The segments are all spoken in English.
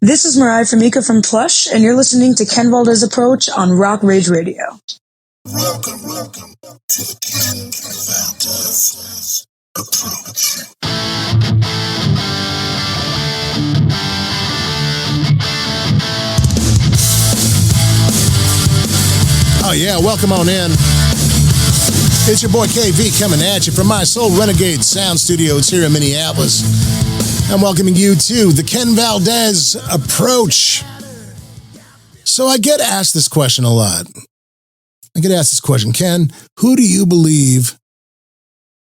This is Mariah Famika from Plush, and you're listening to Ken Valdez Approach on Rock Rage Radio. Welcome to the Ken Valdez Approach. Oh yeah, welcome on in. It's your boy KV coming at you from my Soul Renegade Sound Studios here in Minneapolis. I'm welcoming you to the Ken Valdez Approach. So I get asked this question a lot. Ken, who do you believe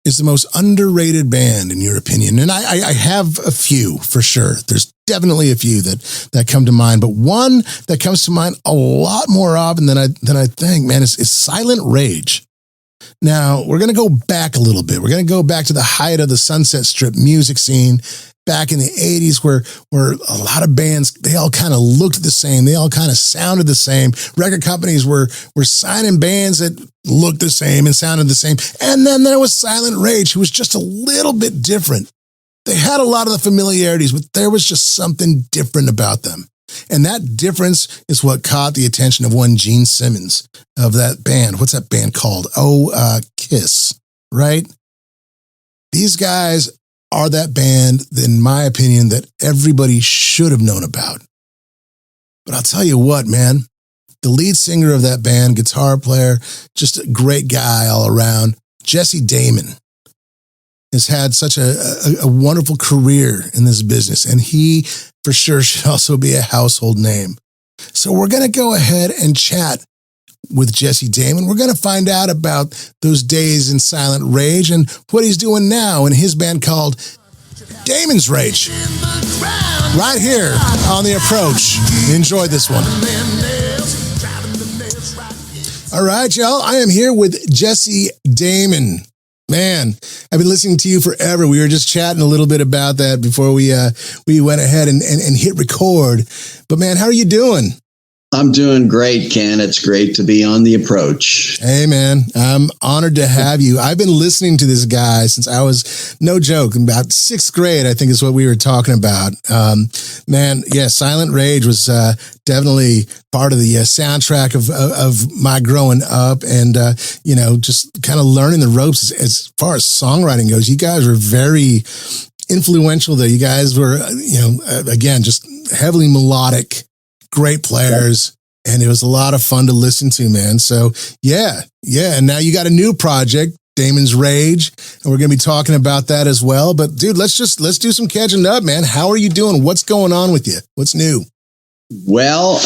is the most underrated band in your opinion? And I have a few for sure. There's definitely a few that come to mind, but one that comes to mind a lot more often than I think, man, is Silent Rage. Now, we're going to go back a little bit. We're going to go back to the height of the Sunset Strip music scene back in the 80s where a lot of bands, they all kind of looked the same. They all kind of sounded the same. Record companies were signing bands that looked the same and sounded the same. And then there was Silent Rage, who was just a little bit different. They had a lot of the familiarities, but there was just something different about them. And that difference is what caught the attention of one Gene Simmons of that band. What's that band called? Kiss, right? These guys are that band, in my opinion, that everybody should have known about. But I'll tell you what, man, the lead singer of that band, guitar player, just a great guy all around, Damon, has had such a wonderful career in this business, and he for sure should also be a household name. So we're going to go ahead and chat with Damon. We're going to find out about those days in Silent Rage and what he's doing now in his band called Damons Rage. Right here on The Approach. Enjoy this one. All right, y'all. I am here with Damon. Man, I've been listening to you forever. We were just chatting a little bit about that before we went ahead and hit record. But man, how are you doing? I'm doing great, Ken. It's great to be on The Approach. Hey, man, I'm honored to have you. I've been listening to this guy since I was, no joke, in about sixth grade, I think is what we were talking about. Man, yeah, Silent Rage was definitely part of the soundtrack of my growing up and, just kind of learning the ropes as far as songwriting goes. You guys were very influential there. You guys were, again, just heavily melodic. Great players, and it was a lot of fun to listen to, man. So, yeah. And now you got a new project, Damons Rage, and we're going to be talking about that as well. But, dude, let's do some catching up, man. How are you doing? What's going on with you? What's new? Well,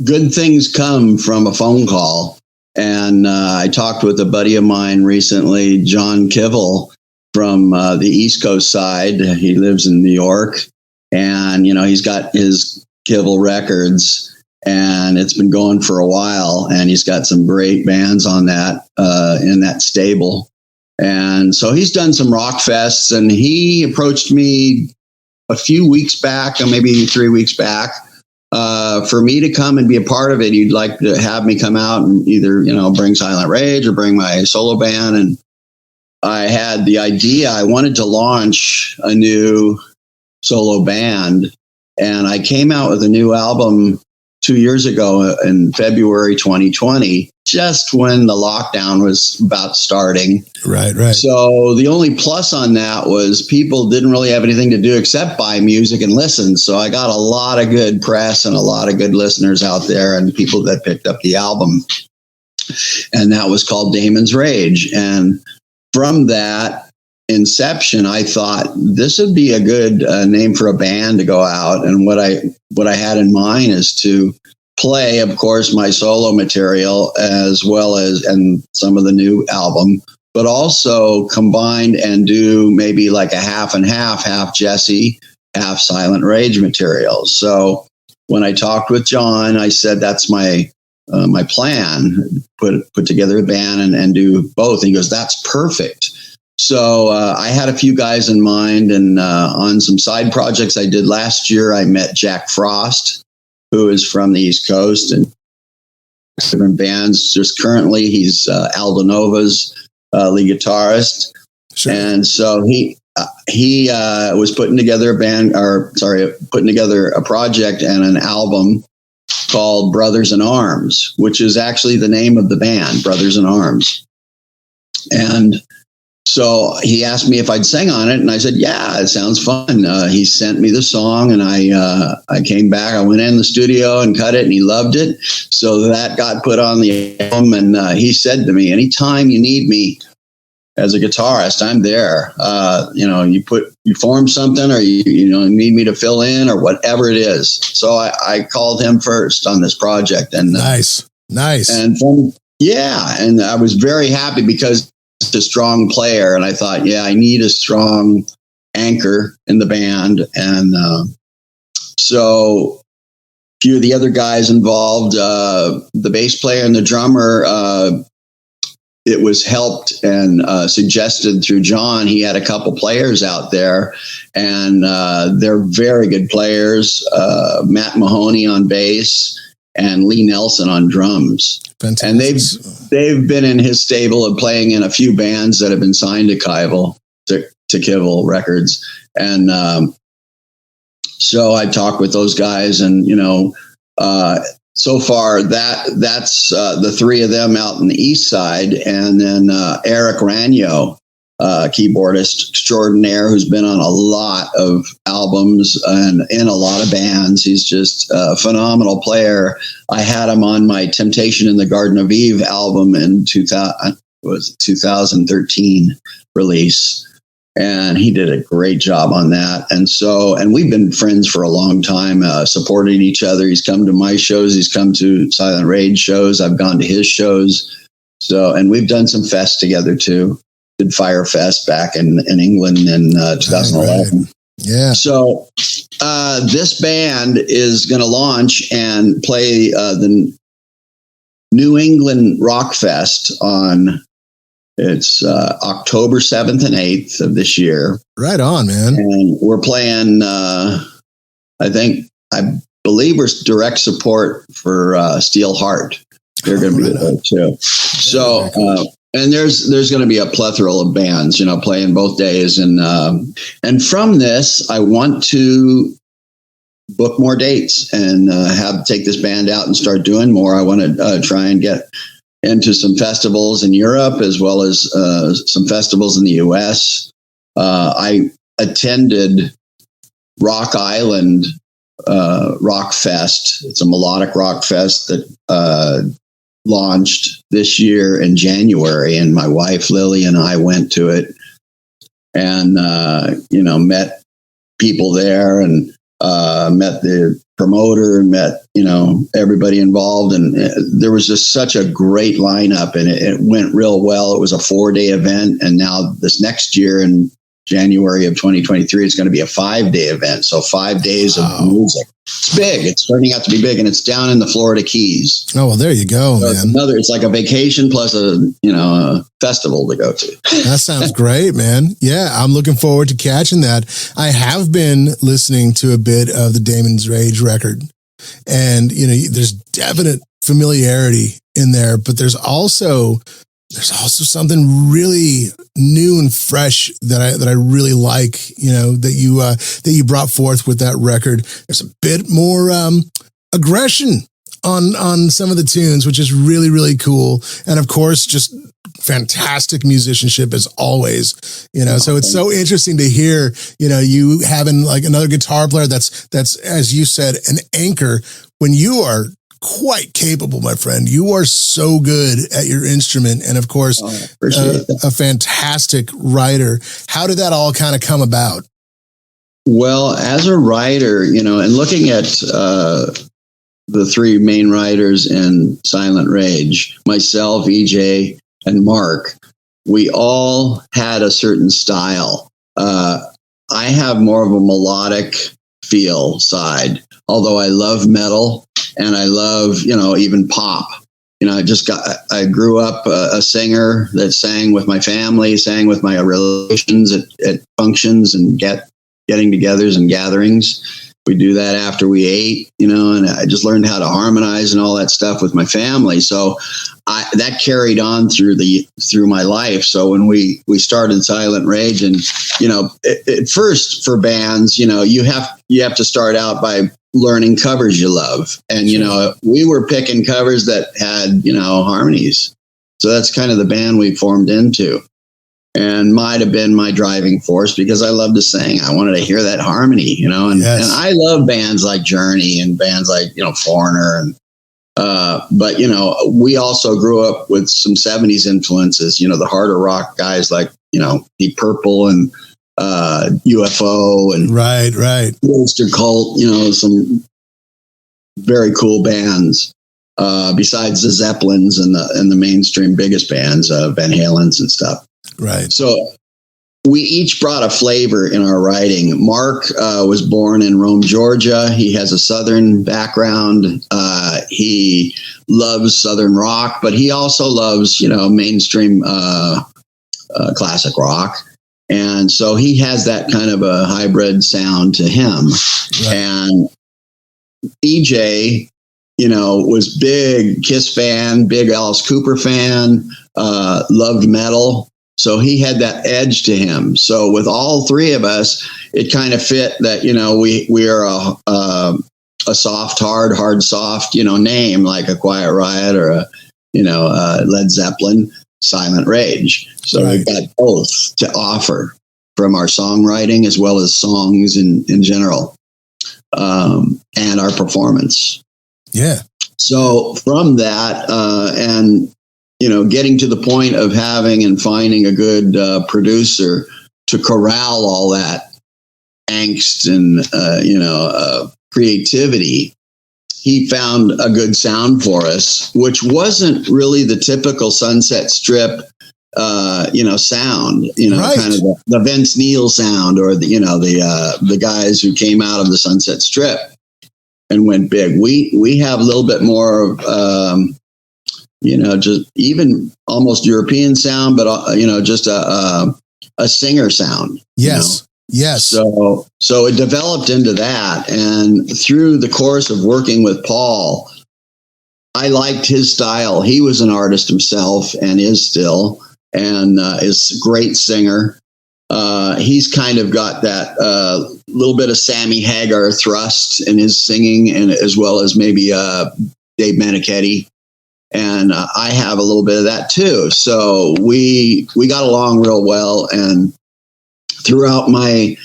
good things come from a phone call. And I talked with a buddy of mine recently, John Kivel, from the East Coast side. He lives in New York. And, he's got his Kivel Records, and it's been going for a while, and he's got some great bands on that, in that stable. And so he's done some rock fests, and he approached me a few weeks back, or maybe 3 weeks back, for me to come and be a part of it. He'd like to have me come out and either, bring Silent Rage or bring my solo band. And I had the idea, I wanted to launch a new solo band, and I came out with a new album 2 years ago in February 2020, just when the lockdown was about starting. Right. So the only plus on that was people didn't really have anything to do except buy music and listen. So I got a lot of good press and a lot of good listeners out there and people that picked up the album. And that was called Damons Rage. And from that inception, I thought this would be a good name for a band to go out. And what I had in mind is to play, of course, my solo material as well as and some of the new album, but also combine and do maybe like a half and half Jesse, half Silent Rage material. So when I talked with John, I said that's my plan, put together a band and do both. And he goes, that's perfect. So I had a few guys in mind, and on some side projects I did last year, I met Jack Frost, who is from the East Coast, and different bands. Just currently, he's Aldo Nova's lead guitarist. Sure. And so he was putting together a project and an album called Brothers in Arms, which is actually the name of the band, Brothers in Arms. And so he asked me if I'd sing on it, and I said, yeah, it sounds fun. He sent me the song, and I came back. I went in the studio and cut it, and he loved it. So that got put on the album, and he said to me, anytime you need me as a guitarist, I'm there. You form something, or you need me to fill in, or whatever it is. So I called him first on this project, and nice. And and I was very happy because he's a strong player, and I thought, I need a strong anchor in the band, and so a few of the other guys involved, the bass player and the drummer. It was helped and suggested through John. He had a couple players out there, and they're very good players. Matt Mahoney on bass and Lee Nelson on drums. Fantastic. And they've been in his stable of playing in a few bands that have been signed to Kibble Records. And so I talked with those guys, and so far, that's the three of them out on the east side. And then Eric Ranyo, keyboardist extraordinaire, who's been on a lot of albums and in a lot of bands. He's just a phenomenal player. I had him on my Temptation in the Garden of Eve album in 2013 release. And he did a great job on that. And we've been friends for a long time, supporting each other. He's come to my shows. He's come to Silent Rage shows. I've gone to his shows. And we've done some fests together too. Did Fire Fest back in England in 2011. Right. Yeah. So this band is going to launch and play the New England Rock Fest on October 7th and 8th of this year. Right on, man. And we're playing, I believe we're direct support for Steel Heart. They're going to be there too. So, and there's going to be a plethora of bands, playing both days. And from this, I want to book more dates and take this band out and start doing more. I want to try and get into some festivals in Europe, as well as some festivals in the US. I attended Rock Island Rock Fest. It's a melodic rock fest that launched this year in January, and my wife Lily and I went to it, and met people there, and met the promoter, and met everybody involved, and there was just such a great lineup, and it went real well. It was a 4-day event, and now this next year in January of 2023, it's going to be a 5-day event. So 5 days of music. It's big. It's turning out to be big, and it's down in the Florida Keys. Oh, well, there you go, so man. It's like a vacation plus a festival to go to. That sounds great, man. Yeah, I'm looking forward to catching that. I have been listening to a bit of the Damons Rage record, and there's definite familiarity in there, but there's also something really new and fresh that I really like, that you brought forth with that record. There's a bit more aggression on some of the tunes, which is really, really cool. And of course, just fantastic musicianship as always, so it's so interesting to hear, you having like another guitar player that's, as you said, an anchor when you are quite capable, my friend. You are so good at your instrument, and of course, a fantastic writer. How did that all kind of come about? Well, as a writer, and looking at the three main writers in Silent Rage, myself, EJ, and Mark, we all had a certain style. I have more of a melodic feel side, although I love metal. And I love, even pop. I grew up a singer that sang with my family, sang with my relations at functions and getting-togethers and gatherings. We do that after we ate, and I just learned how to harmonize and all that stuff with my family. So that carried on through my life. So when we started Silent Rage, and at first for bands, you have to start out by learning covers you love, and we were picking covers that had harmonies. So that's kind of the band we formed into. And might have been my driving force because I love to sing. I wanted to hear that harmony, and I love bands like Journey and bands like, Foreigner. And, but, we also grew up with some 70s influences, the harder rock guys like, Deep Purple and UFO and right. Monster Cult, some very cool bands. Besides the Zeppelins and the mainstream biggest bands, Van Halen's and stuff. Right. So we each brought a flavor in our writing. Mark was born in Rome, Georgia. He has a Southern background. He loves Southern rock, but he also loves, mainstream classic rock. And so he has that kind of a hybrid sound to him. Right. And EJ, was big Kiss fan, big Alice Cooper fan, loved metal. So he had that edge to him. So with all three of us, it kind of fit that, we are a soft, hard, soft, name like a Quiet Riot or a Led Zeppelin, Silent Rage. So We've got both to offer from our songwriting as well as songs in general, and our performance. Yeah. So from that, and getting to the point of having and finding a good producer to corral all that angst and, creativity, he found a good sound for us, which wasn't really the typical Sunset Strip, sound, right. Kind of the Vince Neil sound, or the guys who came out of the Sunset Strip and went big. We have a little bit more of, just even almost European sound, but, just a singer sound. Yes. Yes. So it developed into that. And through the course of working with Paul, I liked his style. He was an artist himself and is still, and is a great singer. He's kind of got that little bit of Sammy Hagar thrust in his singing, and as well as maybe Dave Meniketti. And I have a little bit of that too. So we got along real well. And throughout my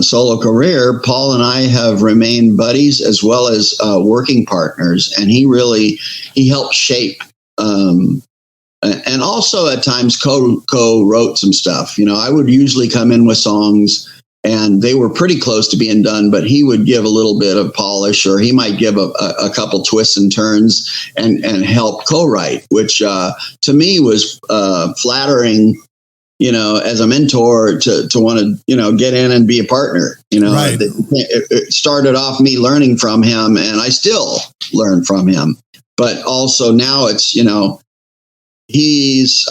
solo career, Paul and I have remained buddies as well as working partners. And he helped shape, and also at times co-wrote some stuff. I would usually come in with songs and they were pretty close to being done, but he would give a little bit of polish, or he might give a couple twists and turns and help co-write, which to me was flattering, as a mentor to want to, get in and be a partner. Right. It started off me learning from him, and I still learn from him. But also now it's, he's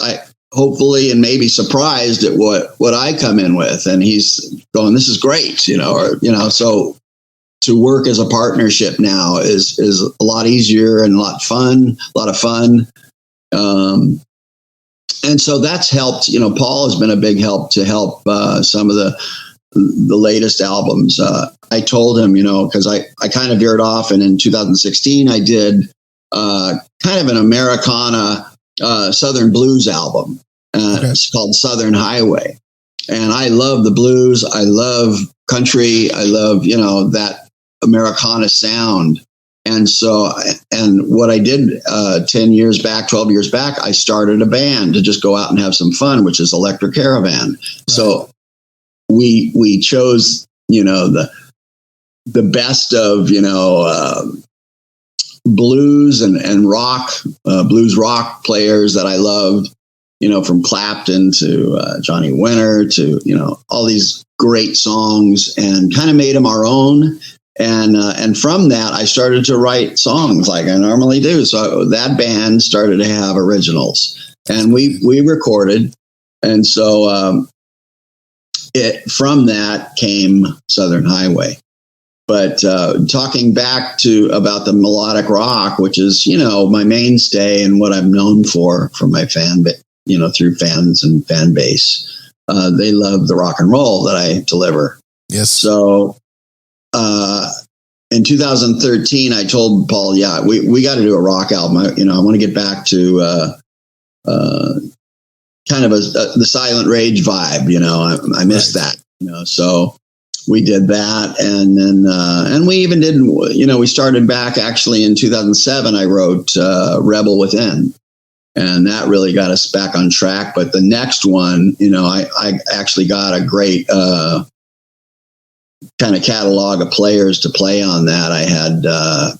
hopefully and maybe surprised at what I come in with, and he's going, "This is great," So to work as a partnership now is a lot easier and a lot of fun. And so that's helped. Paul has been a big help to help some of the latest albums. I told him, because I kind of veered off, and in 2016 I did kind of an Americana Southern blues album. Okay. It's called Southern Highway. And I love the blues. I love country. I love, that Americana sound. And so, and what I did 12 years back, I started a band to just go out and have some fun, which is Electric Caravan. Right. So we chose, the best of, blues and rock, blues rock players that I loved, from Clapton to Johnny Winter to, all these great songs, and kind of made them our own. And from that, I started to write songs like I normally do. So that band started to have originals, and we recorded. And so from that came Southern Highway. But talking back to about the melodic rock, which is, my mainstay and what I'm known for from my through fans and fan base, they love the rock and roll that I deliver. Yes. So in 2013, I told Paul, we got to do a rock album. I want to get back to kind of the Silent Rage vibe. I missed that. So we did that, and then and we even did. We started back actually in 2007. I wrote Rebel Within, and that really got us back on track. But the next one, I actually got a great kind of catalog of players to play on that. I had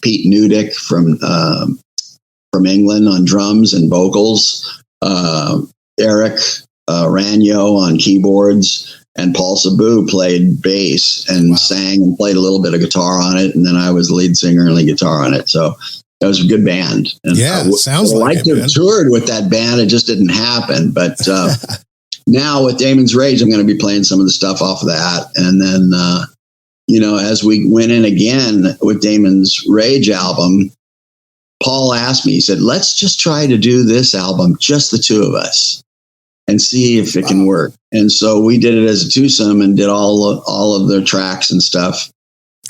Pete Nudick from England on drums and vocals, Eric Ranyo on keyboards, and Paul Sabu played bass and sang and played a little bit of guitar on it. And then I was the lead singer and lead guitar on it. So that was a good band. And sounds I like liked to have toured with that band. It just didn't happen. But now with Damons Rage, I'm going to be playing some of the stuff off of that. And then, as we went in again with Damons Rage album, Paul asked me, he said, let's just try to do this album, just the two of us, and see if it can work. And so we did it as a twosome and did all of the tracks and stuff.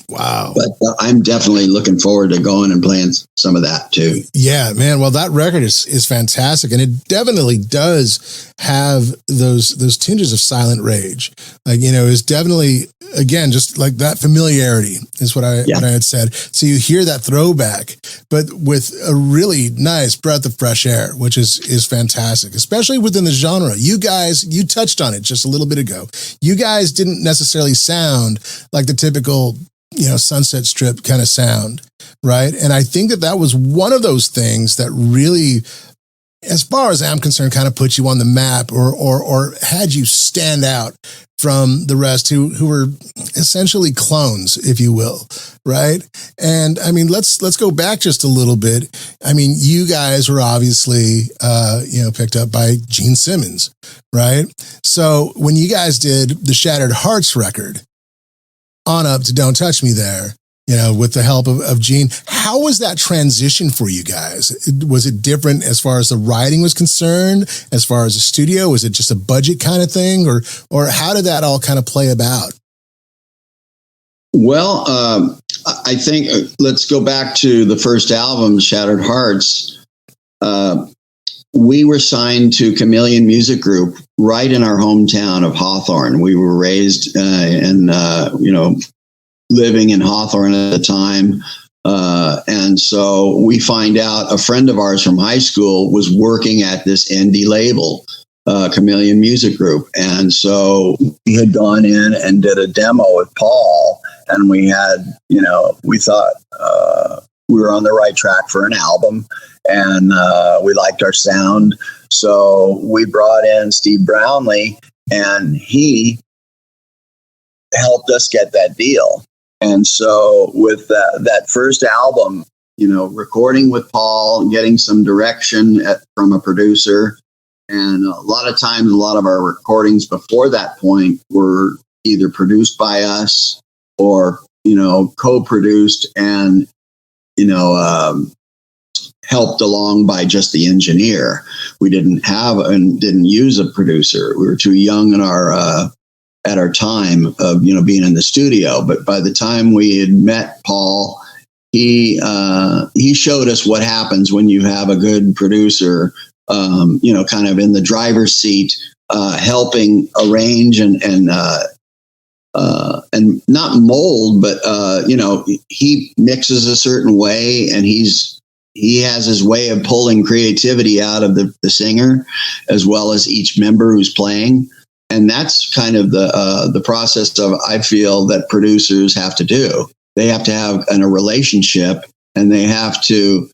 Wow. But I'm definitely looking forward to going and playing some of that too. Yeah, man. Well, that record is fantastic. And it definitely does have those tinges of Silent Rage. Like, it's definitely, again, just like that familiarity is what I had said. So you hear that throwback, but with a really nice breath of fresh air, which is fantastic, especially within the genre. You guys, you touched on it just a little bit ago. You guys didn't necessarily sound like the typical Sunset Strip kind of sound, right? And I think that was one of those things that really, as far as I'm concerned, kind of put you on the map or had you stand out from the rest who were essentially clones, if you will, right? And I mean, let's go back just a little bit. I mean, you guys were obviously, picked up by Gene Simmons, right? So when you guys did the Shattered Hearts record, on up to Don't Touch Me there, with the help of Gene. How was that transition for you guys? Was it different as far as the writing was concerned, as far as the studio? Was it just a budget kind of thing, or how did that all kind of play about? Well, I think let's go back to the first album, Shattered Hearts. We were signed to Chameleon Music Group right in our hometown of Hawthorne. We were raised living in Hawthorne at the time. And so we find out a friend of ours from high school was working at this indie label, Chameleon Music Group. And so we had gone in and did a demo with Paul, and we had, we thought we were on the right track for an album. And we liked our sound. So we brought in Steve Brownlee, and he helped us get that deal. And so with that first album, recording with Paul, getting some direction from a producer. And a lot of times, a lot of our recordings before that point were either produced by us or, co-produced and, helped along by just the engineer. We didn't have and didn't use a producer. We were too young in at our time of being in the studio. But by the time we had met Paul, he showed us what happens when you have a good producer, kind of in the driver's seat, helping arrange and not mold, but he mixes a certain way, and he has his way of pulling creativity out of the singer, as well as each member who's playing. And that's kind of the process of, I feel, that producers have to do. They have to have a relationship, and they have to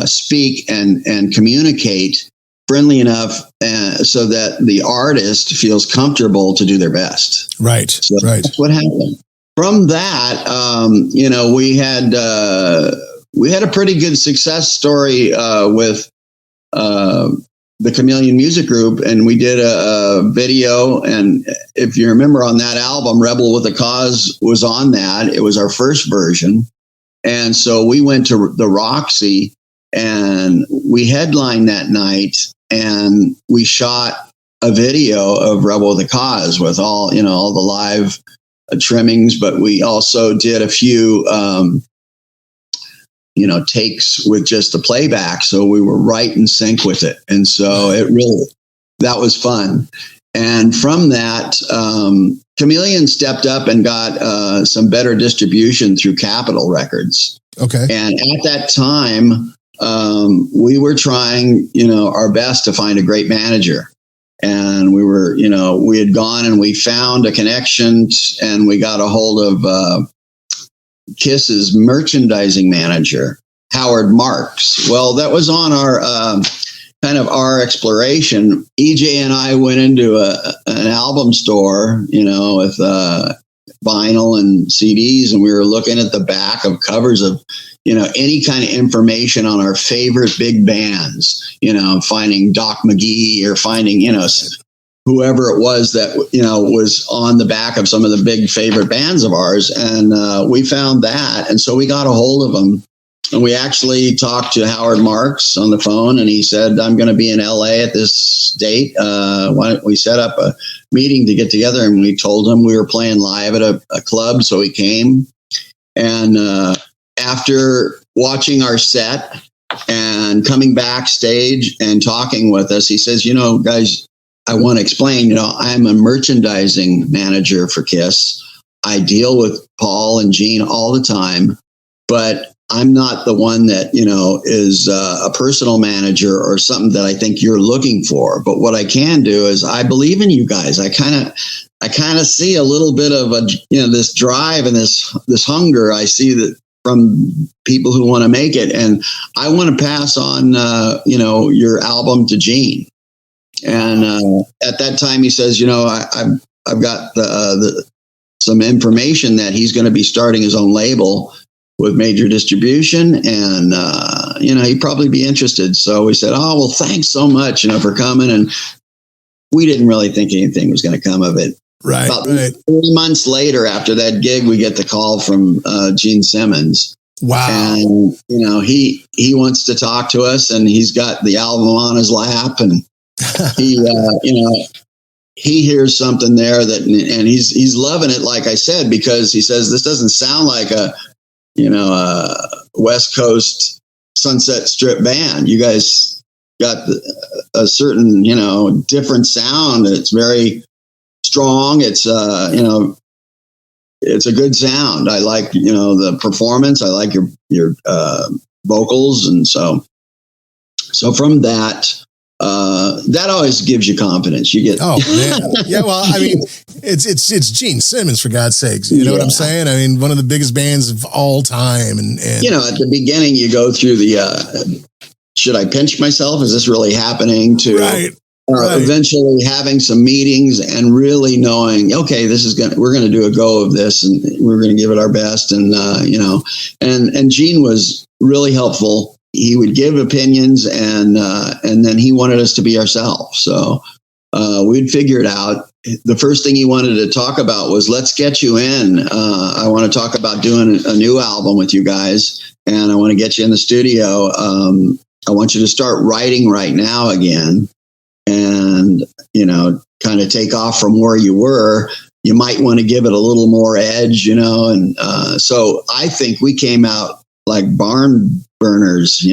speak and communicate friendly enough so that the artist feels comfortable to do their best. Right. So right. That's what happened. From that, we had a pretty good success story with the Chameleon Music Group, and we did a video. And if you remember on that album, Rebel with a Cause was on that. It was our first version. And so we went to the Roxy and we headlined that night, and we shot a video of Rebel with a Cause with all the live trimmings, but we also did a few, takes with just the playback. So we were right in sync with it. And so that was fun. And from that, Chameleon stepped up and got some better distribution through Capitol Records. Okay. And at that time, we were trying, our best to find a great manager. And we were, we had gone and we found a connection, and we got a hold of Kiss's merchandising manager, Howard Marks. Well, that was on our kind of our exploration. EJ and I went into an album store, with vinyl and CDs, and we were looking at the back of covers of, any kind of information on our favorite big bands, finding Doc McGee or finding, whoever it was that, was on the back of some of the big favorite bands of ours. And we found that. And so we got a hold of them, and we actually talked to Howard Marks on the phone, and he said, I'm going to be in LA at this date. Why don't we set up a meeting to get together? And we told him we were playing live at a club. So he came, and after watching our set and coming backstage and talking with us, he says, guys, I want to explain, I'm a merchandising manager for Kiss. I deal with Paul and Gene all the time, but I'm not the one that, is a personal manager or something that I think you're looking for. But what I can do is I believe in you guys. I kind of see a little bit of this drive and this hunger. I see that from people who want to make it. And I want to pass on, your album to Gene. And at that time, he says, I've got some information that he's going to be starting his own label with major distribution, and he'd probably be interested. So we said, oh, well, thanks so much, for coming. And we didn't really think anything was going to come of it. Right. About 3 months later, after that gig, we get the call from Gene Simmons. Wow. And he wants to talk to us, and he's got the album on his lap, and he he hears something there and he's loving it, like I said, because he says this doesn't sound like a West Coast Sunset Strip band. You guys got a certain different sound. It's very strong. It's it's a good sound. I like the performance. I like your vocals, and so from that. That always gives you confidence. You get, oh man, yeah. Well, I mean, it's Gene Simmons, for God's sakes. You know what I'm saying? I mean, one of the biggest bands of all time, and at the beginning, you go through the should I pinch myself? Is this really happening? To right. Eventually having some meetings and really knowing, okay, we're gonna do a go of this, and we're gonna give it our best, and and Gene was really helpful. He would give opinions, and then he wanted us to be ourselves. So we'd figure it out. The first thing he wanted to talk about was, let's get you in. I want to talk about doing a new album with you guys, and I want to get you in the studio. I want you to start writing right now again, and kind of take off from where you were. You might want to give it a little more edge, and so I think we came out like barn burners,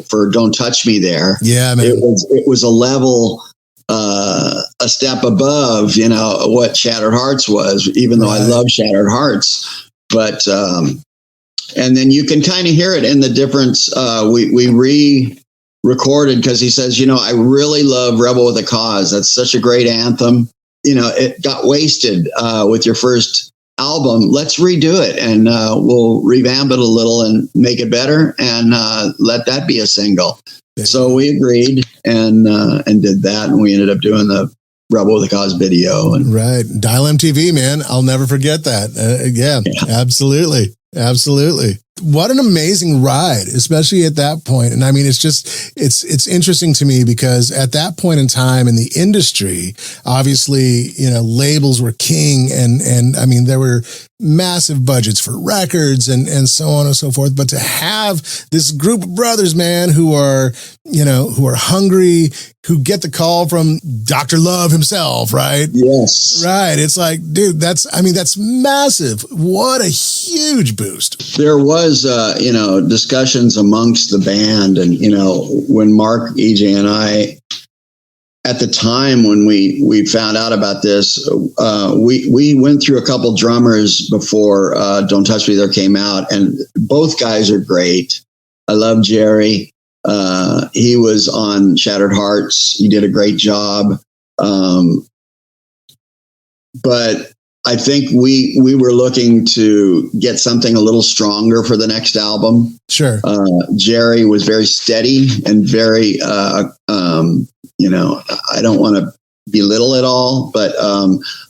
for Don't Touch Me there. Yeah, man. It was a level, a step above, what Shattered Hearts was, even though I love Shattered Hearts. But, and then you can kind of hear it in the difference. We re-recorded because he says, I really love Rebel with a Cause. That's such a great anthem. It got wasted with your first album. Let's redo it, and we'll revamp it a little and make it better, and let that be a single. So we agreed and did that, and we ended up doing the Rebel with a Cause video. And right, Dial MTV, man, I'll never forget that. Yeah, absolutely. what an amazing ride, especially at that point. And I mean, it's interesting to me because at that point in time in the industry, obviously, labels were king and I mean, there were massive budgets for records and so on and so forth. But to have this group of brothers, man, who are hungry, who get the call from Dr. Love himself, right? Yes. Right. It's like, dude, that's massive. What a huge boost. There was, discussions amongst the band. And, when Mark, EJ, and I, at the time when we found out about this, we went through a couple drummers before Don't Touch Me There came out. And both guys are great. I love Jerry. He was on Shattered Hearts. He did a great job. But I think we were looking to get something a little stronger for the next album. Sure. Jerry was very steady and very, I don't want to belittle it all, but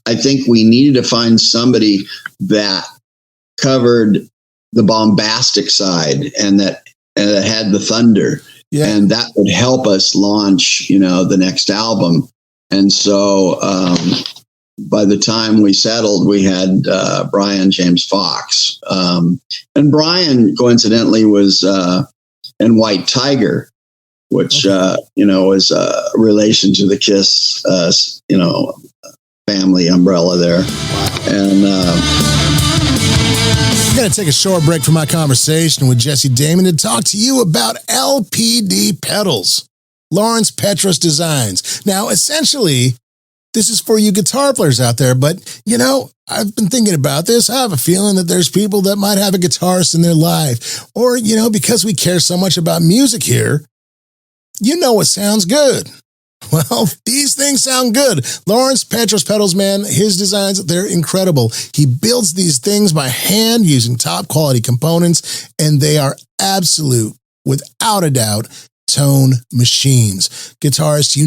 I think we needed to find somebody that covered the bombastic side and that had the thunder. Yeah. And that would help us launch, the next album. And so, by the time we settled, we had Brian James Fox. And Brian, coincidentally, was in White Tiger, which, was a relation to the Kiss, family umbrella there. And I'm going to take a short break from my conversation with Jesse Damon to talk to you about LPD Pedals, Lawrence Petros Designs. Now, essentially, this is for you guitar players out there, but, I've been thinking about this. I have a feeling that there's people that might have a guitarist in their life. Or, because we care so much about music here, what sounds good. Well, these things sound good. Lawrence Petros Pedals, man, his designs, they're incredible. He builds these things by hand using top quality components, and they are absolute, without a doubt, tone machines. Guitarists,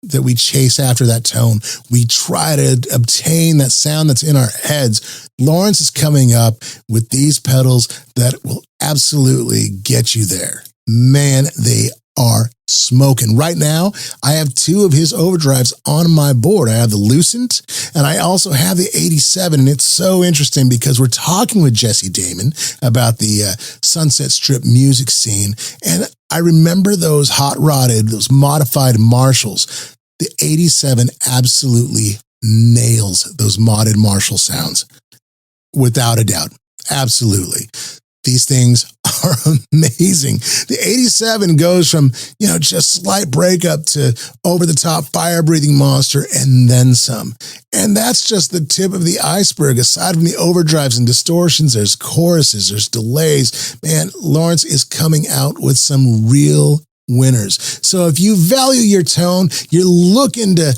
that we chase after that tone. We try to obtain that sound that's in our heads. Lawrence is coming up with these pedals that will absolutely get you there. Man, they are smoking. Right now, I have two of his overdrives on my board. I have the Lucent and I also have the 87. And it's so interesting because we're talking with Jesse Damon about the Sunset Strip music scene. And I remember those hot rodded, those modified Marshalls. The 87 absolutely nails those modded Marshall sounds. Without a doubt. Absolutely. These things are amazing. The 87 goes from, just slight breakup to over the top fire breathing monster and then some. And that's just the tip of the iceberg. Aside from the overdrives and distortions, there's choruses, there's delays. Man, Lawrence is coming out with some real winners. So if you value your tone, you're looking to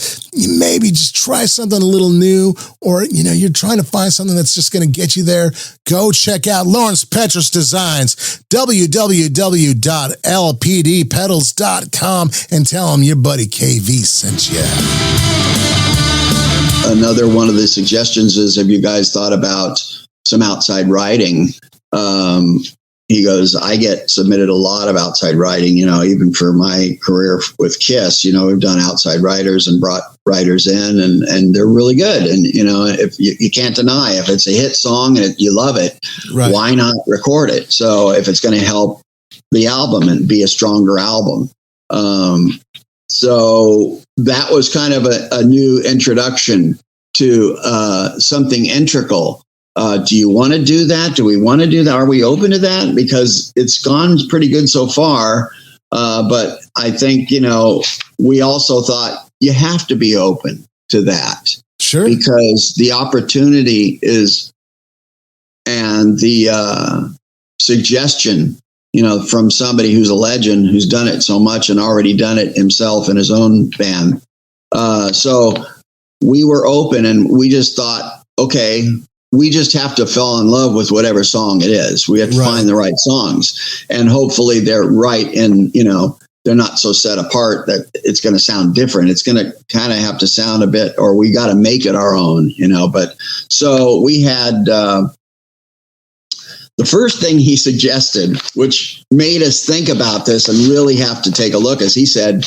maybe just try something a little new, or, you're trying to find something that's just going to get you there, go check out Lawrence Petros Designs, www.lpdpedals.com, and tell them your buddy KV sent you. Another one of the suggestions is, have you guys thought about some outside writing? He goes, I get submitted a lot of outside writing, even for my career with Kiss, we've done outside writers and brought writers in and they're really good. And, if you can't deny, if it's a hit song and you love it, right, why not record it? So if it's going to help the album and be a stronger album. So that was kind of a new introduction to something integral. Do you want to do that? Do we want to do that? Are we open to that? Because it's gone pretty good so far. But I think, we also thought you have to be open to that. Sure. Because the opportunity is, and the suggestion, from somebody who's a legend, who's done it so much and already done it himself in his own band. So we were open and we just thought, okay, we just have to fall in love with whatever song it is. We have to find the right songs, and hopefully they're right. And, they're not so set apart that it's going to sound different. It's going to kind of have to sound a bit, or we got to make it our own, but so we had, the first thing he suggested, which made us think about this and really have to take a look, is he said,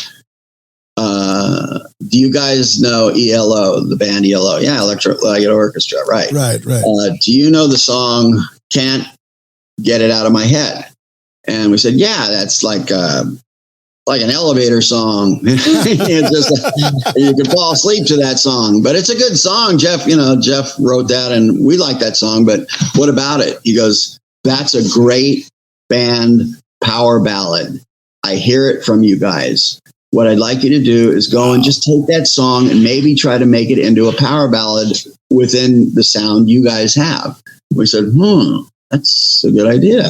do you guys know ELO, the band ELO? Yeah, Electric Light Orchestra, right. Do you know the song Can't Get It Out of My Head? And we said, yeah, that's like an elevator song. It's just, you can fall asleep to that song, but it's a good song. Jeff wrote that and we like that song, but what about it? He goes, that's a great band power ballad. I hear it from you guys. What I'd like you to do is go and just take that song and maybe try to make it into a power ballad within the sound you guys have. We said, that's a good idea.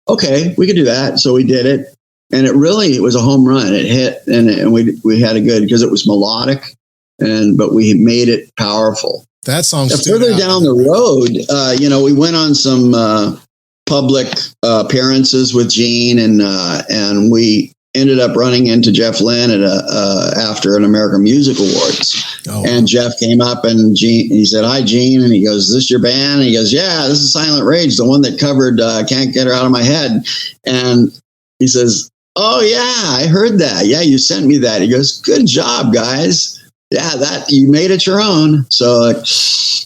Okay, we could do that. So we did it. And it was a home run. It hit, and we had a good, because it was melodic, but we made it powerful. That song. Further down the road, we went on some public appearances with Gene, and we ended up running into Jeff Lynne after an American Music Awards. Oh. And Jeff came up and he said, hi, Gene. And he goes, is this your band? And he goes, yeah, this is Silent Rage, the one that covered Can't Get Her Out of My Head. And he says, oh, yeah, I heard that. Yeah, you sent me that. He goes, good job, guys. Yeah, that you made it your own. So,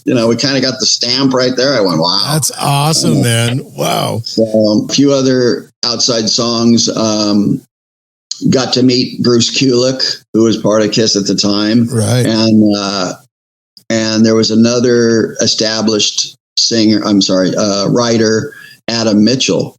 we kind of got the stamp right there. I went, wow. That's awesome, man. Wow. So a few other outside songs. Got to meet Bruce Kulick, who was part of KISS at the time. Right. And there was another established writer, Adam Mitchell.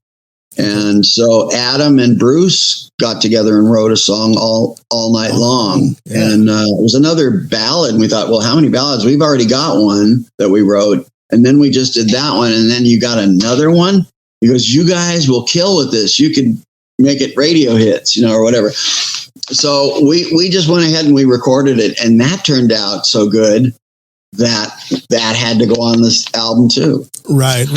And so Adam and Bruce got together and wrote a song all night long. Yeah. And it was another ballad. And we thought, well, how many ballads? We've already got one that we wrote. And then we just did that one. And then you got another one. He goes, you guys will kill with this. You could make it radio hits, or whatever. So we just went ahead and we recorded it. And that turned out so good that had to go on this album too. Right.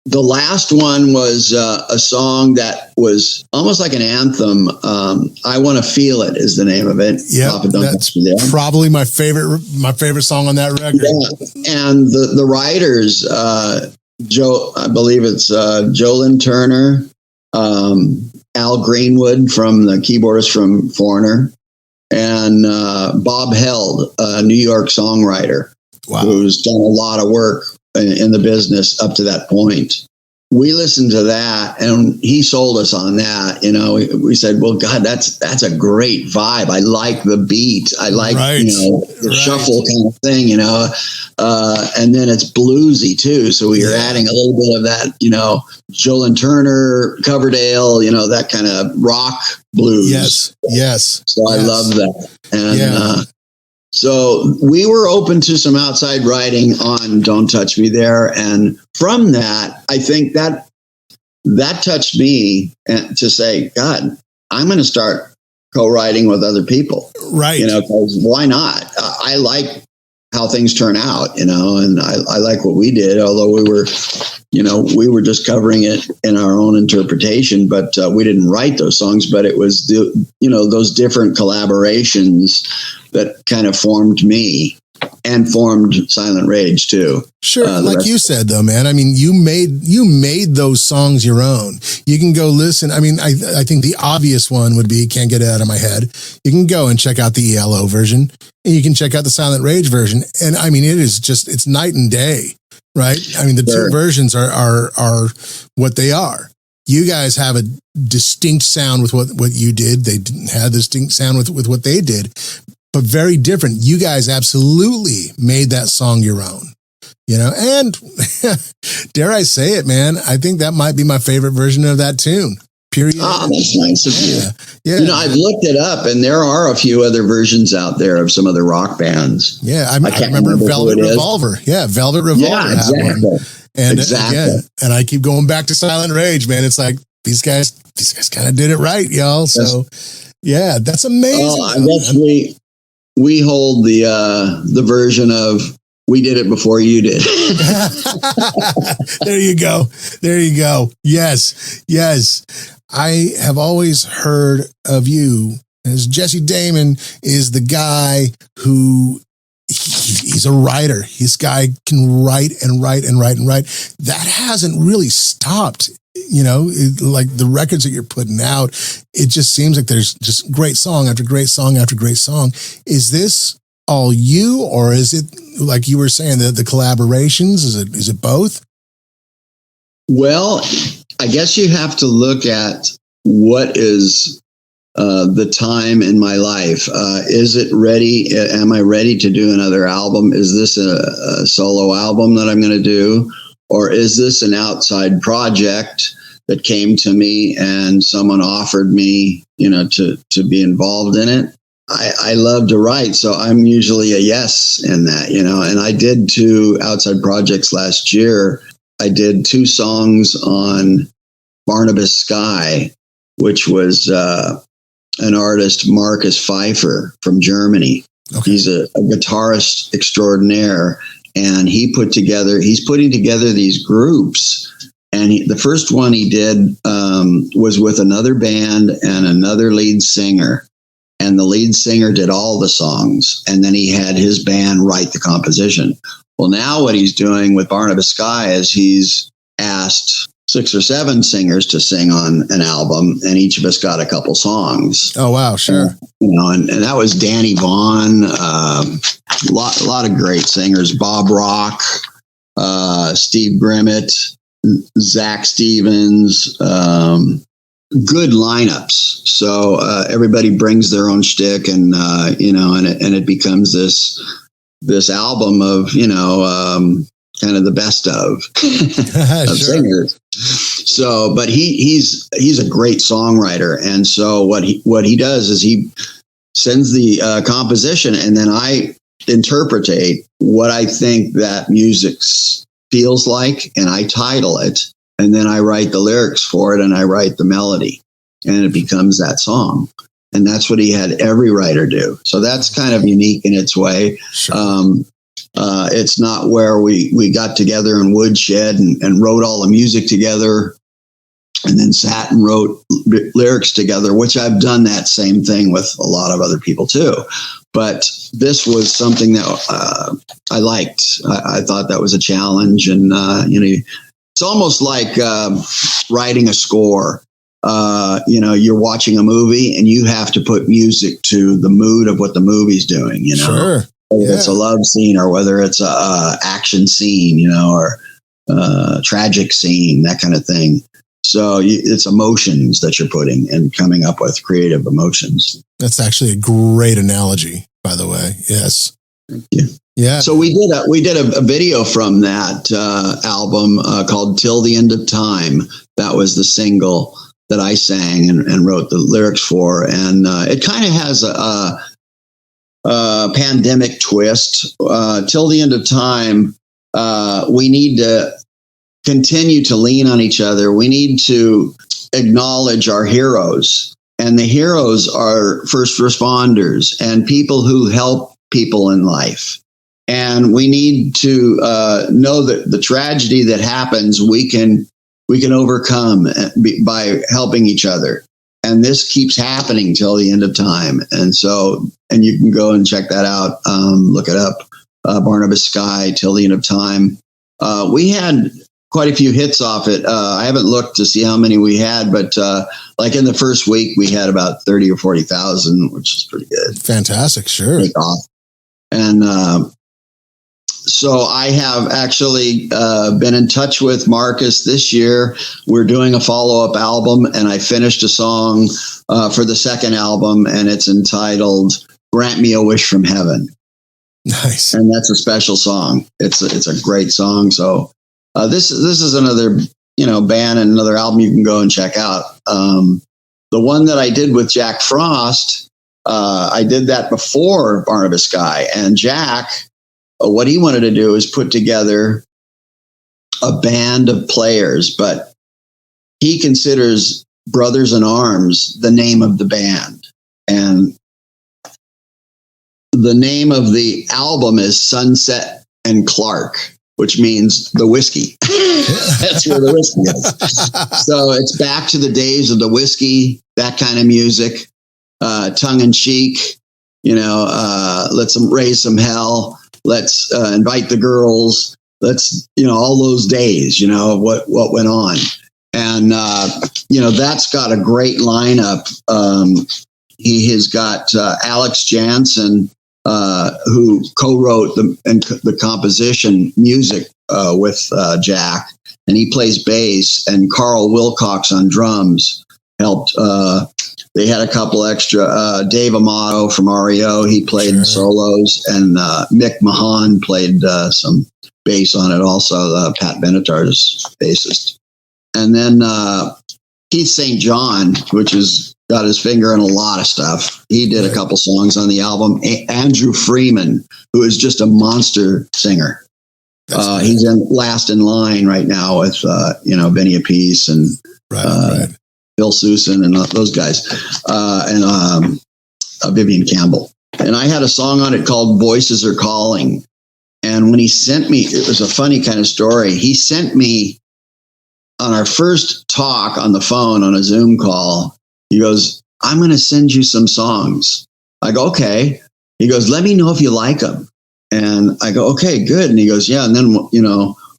The last one was a song that was almost like an anthem. I Want to Feel It is the name of it. Yeah, that's probably my favorite song on that record. Yeah. And the writers, I believe it's Jolyn Turner, Al Greenwood from the keyboardist from Foreigner, and Bob Held, a New York songwriter, who's done a lot of work in the business up to that point. We listened to that and he sold us on that. We said, well, God, that's a great vibe. I like the beat. I like, the shuffle kind of thing, and then it's bluesy too. So we were adding a little bit of that, Jolyn Turner, Coverdale, that kind of rock blues. Yes. So I love that. And, so we were open to some outside writing on Don't Touch Me There. And from that, I think that touched me to say, God, I'm going to start co-writing with other people. Right. 'cause why not? I like how things turn out, and I like what we did, although we were just covering it in our own interpretation, but we didn't write those songs, but it was those different collaborations that kind of formed me and formed Silent Rage too. Sure. Like you said though, man, I mean, you made those songs your own. You can go listen. I mean, I think the obvious one would be Can't Get It Out of My Head. You can go and check out the ELO version and you can check out the Silent Rage version. And I mean, it's night and day, right? I mean, the two versions are what they are. You guys have a distinct sound with what you did. They had a distinct sound with what they did, but very different. You guys absolutely made that song your own, and dare I say it, man, I think that might be my favorite version of that tune. Period. Oh, that's nice of you. Yeah. I've looked it up and there are a few other versions out there of some other rock bands. Yeah. I remember Velvet Revolver. Yeah. Velvet Revolver. Yeah, exactly. And and I keep going back to Silent Rage, man. It's like these guys kind of did it right, y'all. So yeah, that's amazing. I guess we hold the version of we did it before you did. There you go. Yes. I have always heard of you as Jesse Damon is the guy who he's a writer. This guy can write and write and write and write. That hasn't really stopped. Like the records that you're putting out, it just seems like there's just great song after great song after great song. Is this all you, or is it, like you were saying, the collaborations? Is it both? Well, I guess you have to look at what is the time in my life. Is it ready? Am I ready to do another album? Is this a solo album that I'm going to do? Or is this an outside project that came to me and someone offered me, to be involved in it? I love to write, so I'm usually a yes in that, and I did 2 outside projects last year. I did 2 songs on Barnabas Sky, which was an artist, Marcus Pfeiffer from Germany. Okay. He's a guitarist extraordinaire. And he's putting together these groups. And the first one he did was with another band and another lead singer. And the lead singer did all the songs. And then he had his band write the composition. Well, now what he's doing with Barnabas Sky is he's asked 6 or 7 singers to sing on an album, and each of us got a couple songs. Oh, wow, sure. And that was Danny Vaughan, a lot of great singers, Bob Rock, Steve Grimmett, Zach Stevens, good lineups. So everybody brings their own shtick, and it becomes this album of kind of the best of singers. So, but he's a great songwriter, and so what he does is he sends the composition, and then I interpretate what I think that music feels like, and I title it, and then I write the lyrics for it, and I write the melody, and it becomes that song. And that's what he had every writer do. So that's kind of unique in its way. Sure. It's not where we got together in woodshed and wrote all the music together and then sat and wrote lyrics together, which I've done that same thing with a lot of other people too. But this was something that I liked. I thought that was a challenge. And, it's almost like writing a score. You're watching a movie and you have to put music to the mood of what the movie's doing, Sure. Whether it's a love scene or whether it's a action scene, or a tragic scene, that kind of thing. So it's emotions that you're putting and coming up with creative emotions. That's actually a great analogy, by the way. Yes. Thank you. Yeah. So we did a video from that album called "Till the End of Time." That was the single that I sang and wrote the lyrics for, and it kind of has a pandemic twist. Till the end of time, we need to continue to lean on each other. We need to acknowledge our heroes, and the heroes are first responders and people who help people in life. And we need to know that the tragedy that happens, we can overcome by helping each other. And this keeps happening till the end of time. And you can go and check that out. Look it up. Barnabas Sky, Till the End of Time. We had quite a few hits off it. I haven't looked to see how many we had, but like in the first week, we had about 30 or 40,000, which is pretty good. Fantastic. Sure. Take off. And so I have actually been in touch with Marcus this year. We're doing a follow-up album, and I finished a song for the second album, and it's entitled "Grant Me a Wish from Heaven." Nice. And that's a special song. It's a great song. So this is another band and another album you can go and check out. The one that I did with Jack Frost, I did that before Barnabas Sky, and Jack. What he wanted to do is put together a band of players, but he considers Brothers in Arms the name of the band. And the name of the album is Sunset and Clark, which means the whiskey. That's where the whiskey is. So it's back to the days of the whiskey, that kind of music, tongue in cheek, let's raise some hell. let's invite the girls. Let's, all those days, what went on. And, that's got a great lineup. He has got Alex Jansen, who co-wrote the composition music with Jack, and he plays bass, and Carl Wilcox on drums helped. They had a couple extra. Dave Amato from REO, he played solos, and Mick Mahan played some bass on it also. Pat Benatar's bassist. And then Keith St. John, which has got his finger in a lot of stuff. He did a couple songs on the album. Andrew Freeman, who is just a monster singer. He's last in line right now with, Benny Appice and Bill Susan and those guys, and Vivian Campbell. And I had a song on it called Voices Are Calling. And when he sent me, it was a funny kind of story. He sent me on our first talk on the phone on a Zoom call. He goes, I'm going to send you some songs. I go, okay. He goes, let me know if you like them. And I go, okay, good. And he goes, yeah. And then,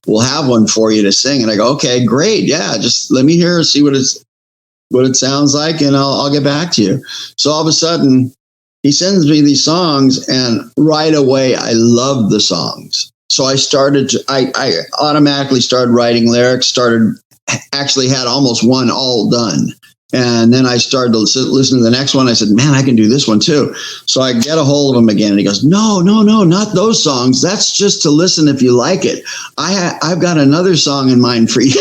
we'll have one for you to sing. And I go, okay, great. Yeah. Just let me hear, see what it sounds like. And I'll get back to you. So all of a sudden he sends me these songs, and right away I loved the songs. So I automatically started writing lyrics, actually had almost one all done. And then I started to listen to the next one. I said, man, I can do this one too. So I get a hold of him again, and he goes, no, not those songs. That's just to listen if you like it. I've got another song in mind for you.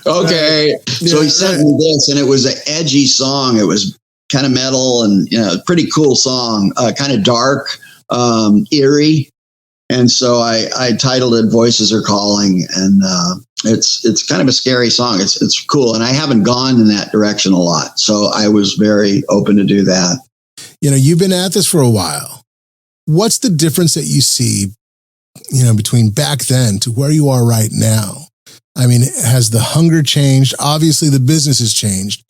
Okay. So he sent me this, and it was an edgy song. It was kind of metal and, pretty cool song, kind of dark, eerie. And so I titled it "Voices Are Calling," and it's kind of a scary song. It's cool, and I haven't gone in that direction a lot, so I was very open to do that. You've been at this for a while. What's the difference that you see, between back then to where you are right now? I mean, has the hunger changed? Obviously, the business has changed.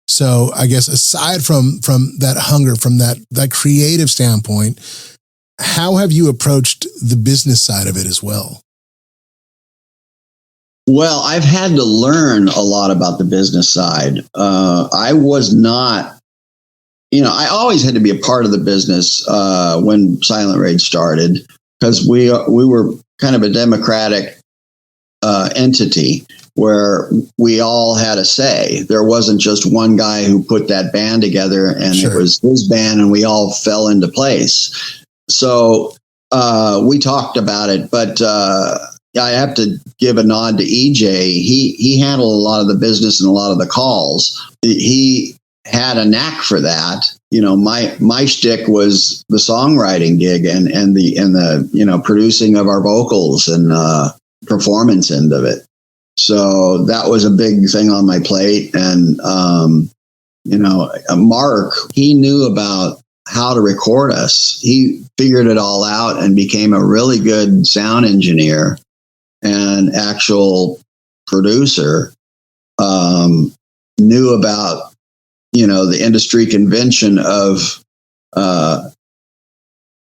So I guess aside from that hunger, from that creative standpoint, how have you approached the business side of it as well? Well, I've had to learn a lot about the business side. I was not, I always had to be a part of the business when Silent Rage started, because we were kind of a democratic entity where we all had a say. There wasn't just one guy who put that band together, and It was his band, and we all fell into place. So we talked about it, but I have to give a nod to EJ. He handled a lot of the business and a lot of the calls. He had a knack for that. My shtick was the songwriting gig and the producing of our vocals and performance end of it. So that was a big thing on my plate. And Mark, he knew about how to record us. He figured it all out and became a really good sound engineer and actual producer. Knew about, the industry convention of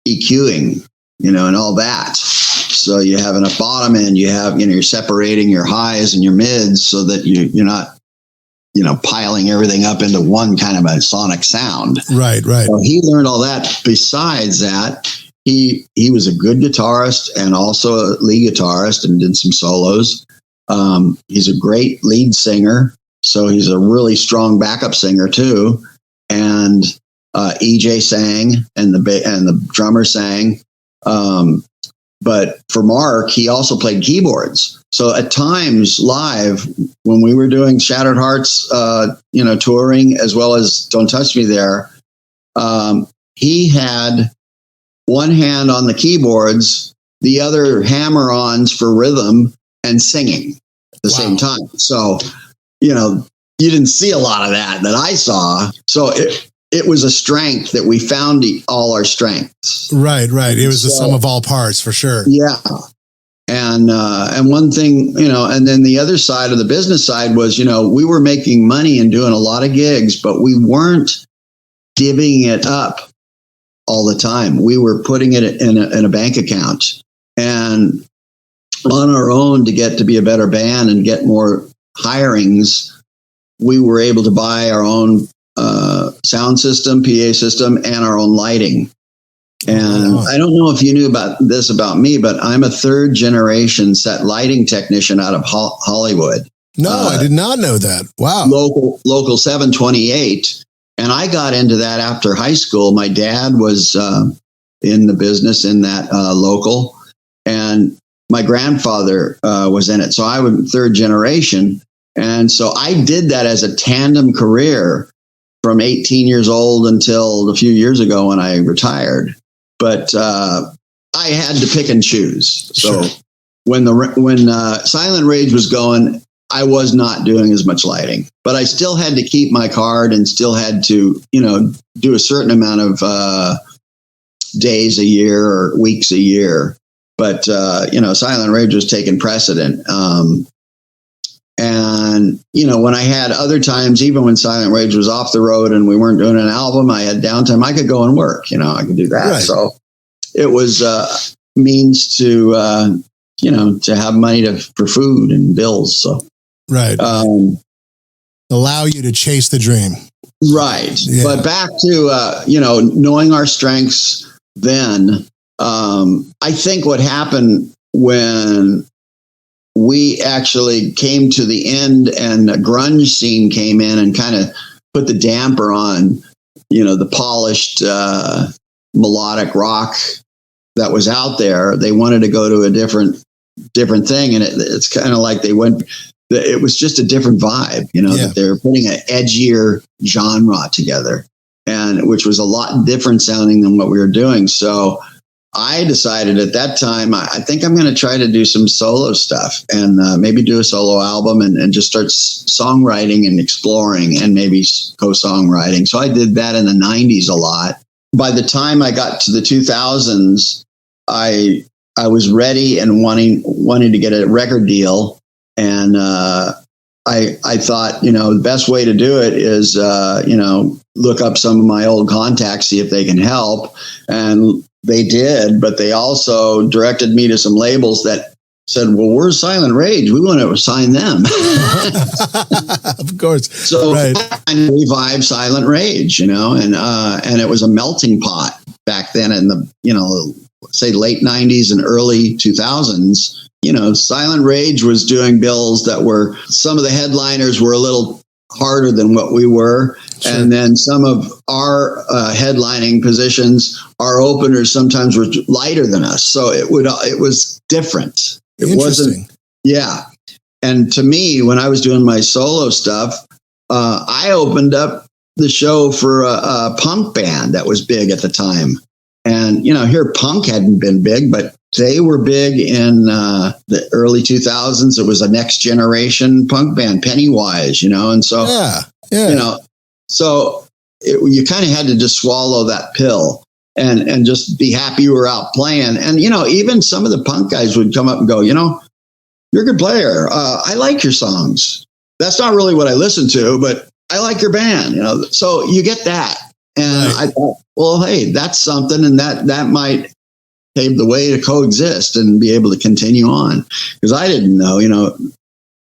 EQing, and all that. So you have a bottom end, you have, you're separating your highs and your mids so that you're not, piling everything up into one kind of a sonic sound. Right. So he learned all that. Besides that, he was a good guitarist and also a lead guitarist and did some solos. He's a great lead singer. So he's a really strong backup singer too. And EJ sang and the drummer sang. But for Mark, he also played keyboards. So at times live, when we were doing Shattered Hearts, touring, as well as Don't Touch Me There, he had one hand on the keyboards, the other hammer-ons for rhythm and singing at the same time. So, you didn't see a lot of that I saw. So it was a strength that we found all our strengths. Right. It was the sum of all parts for sure. Yeah. And one thing, and then the other side of the business side was, we were making money and doing a lot of gigs, but we weren't giving it up all the time. We were putting it in a bank account, and on our own, to get to be a better band and get more hirings, we were able to buy our own sound system, PA system, and our own lighting. And I don't know if you knew about me, but I'm a third generation set lighting technician out of Hollywood. No, I did not know that. Wow. Local 728. And I got into that after high school. My dad was in the business in that local, and my grandfather was in it. So I was third generation. And so I did that as a tandem career from 18 years old until a few years ago when I retired. But I had to pick and choose. So sure. when Silent Rage was going, I was not doing as much lighting, but I still had to keep my card and still had to, do a certain amount of days a year or weeks a year. But, Silent Rage was taking precedent. And, when I had other times, even when Silent Rage was off the road and we weren't doing an album, I had downtime, I could go and work, I could do that. Right. So it was means to, to have money for food and bills. So, right. Allow you to chase the dream. Right. Yeah. But back to, knowing our strengths then, I think what happened when we actually came to the end and the grunge scene came in and kind of put the damper on, the polished melodic rock that was out there. They wanted to go to a different thing. And it's kind of like it was just a different vibe, that they're putting an edgier genre together, and which was a lot different sounding than what we were doing. So I decided at that time, I think I'm going to try to do some solo stuff and maybe do a solo album and just start songwriting and exploring and maybe co-songwriting. So I did that in the 90s a lot. By the time I got to the 2000s, I was ready and wanting to get a record deal. And I thought, the best way to do it is, look up some of my old contacts, see if they can help. And they did, but they also directed me to some labels that said, well, we're Silent Rage. We want to sign them. Of course. So I revived Silent Rage, and it was a melting pot back then in the, say late 90s and early 2000s. Silent Rage was doing bills that were, some of the headliners were a little harder than what we were. Sure. And then some of our headlining positions, our openers sometimes were lighter than us. So it was different. It wasn't. Yeah. And to me, when I was doing my solo stuff, I opened up the show for a punk band that was big at the time. And, here punk hadn't been big, but they were big in the early 2000s. It was a next generation punk band, Pennywise, and so, so you kind of had to just swallow that pill and just be happy you were out playing. And, even some of the punk guys would come up and go, you're a good player. I like your songs. That's not really what I listen to, but I like your band, so you get that. And I thought, well, hey, that's something. And that might pave the way to coexist and be able to continue on. Because I didn't know,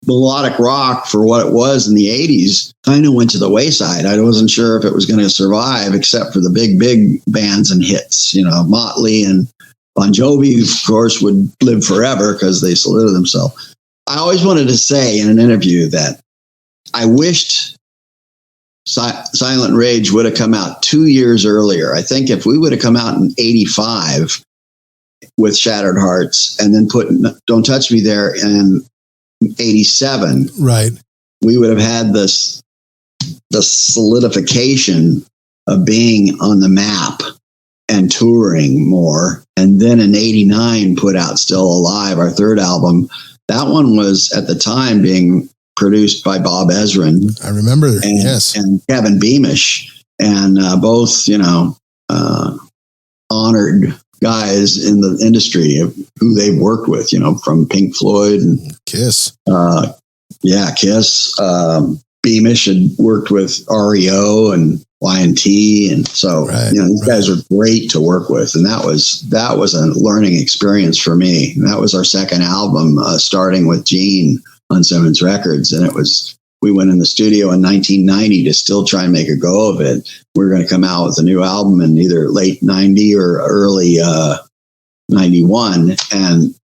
melodic rock for what it was in the 80s kind of went to the wayside. I wasn't sure if it was going to survive except for the big bands and hits. Motley and Bon Jovi, of course, would live forever because they saluted themselves. I always wanted to say in an interview that I wished Silent Rage would have come out 2 years earlier. I think if we would have come out in 85 with Shattered Hearts and then put Don't Touch Me there in 87, right, we would have had the solidification of being on the map and touring more. And then in 89 put out Still Alive, our third album. That one was at the time being produced by Bob Ezrin. I remember, yes. And Kevin Beamish, and both, honored guys in the industry of who they've worked with, from Pink Floyd and Kiss. Kiss. Beamish had worked with REO and Y&T, and so these guys were great to work with, and that was a learning experience for me. And that was our second album, starting with Gene on Simmons Records, and we went in the studio in 1990 to still try and make a go of it. We were going to come out with a new album in either late 90 or early 91, and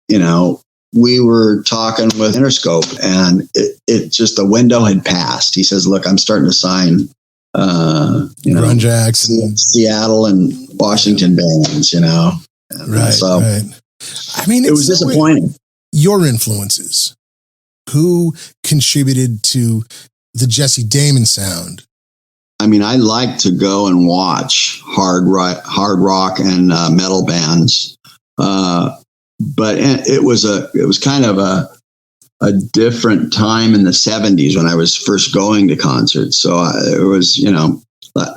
we were talking with Interscope, and it just, the window had passed. He says, "Look, I'm starting to sign grunge acts and Seattle and Washington bands, Right. I mean, it was disappointing. Your influences, who contributed to the Jesse Damon sound? I mean, I like to go and watch hard rock and metal bands, but it was kind of a different time in the 70s when I was first going to concerts. So it was,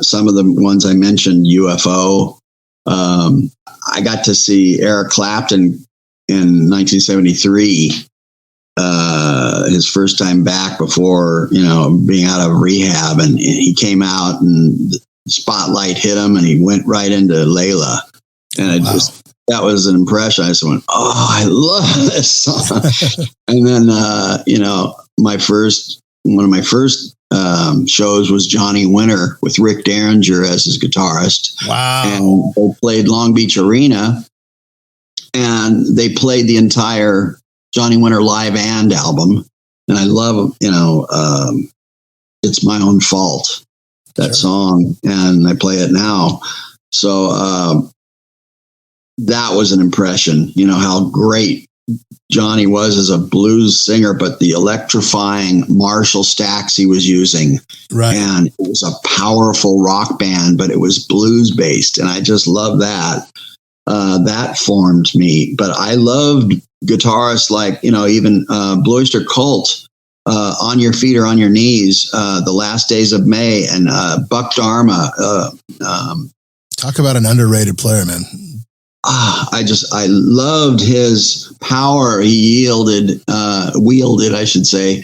some of the ones I mentioned, UFO. I got to see Eric Clapton in 1973, his first time back before, being out of rehab. And he came out and the spotlight hit him and he went right into Layla. And that was an impression. I just went, "Oh, I love this song." And then, one of my first shows was Johnny Winter with Rick Derringer as his guitarist. Wow. And they played Long Beach Arena, and they played the entire Johnny Winter live and album. And I love, It's My Own Fault, that song, and I play it now. So, that was an impression, how great Johnny was as a blues singer, but the electrifying Marshall stacks he was using. Right. And it was a powerful rock band, but it was blues based. And I just love that. That formed me. But I loved guitarists like, even Blue Oyster Cult, On Your Feet or On Your Knees, The Last Days of May, and Buck Dharma. Talk about an underrated player, man. I loved his power. He wielded, I should say,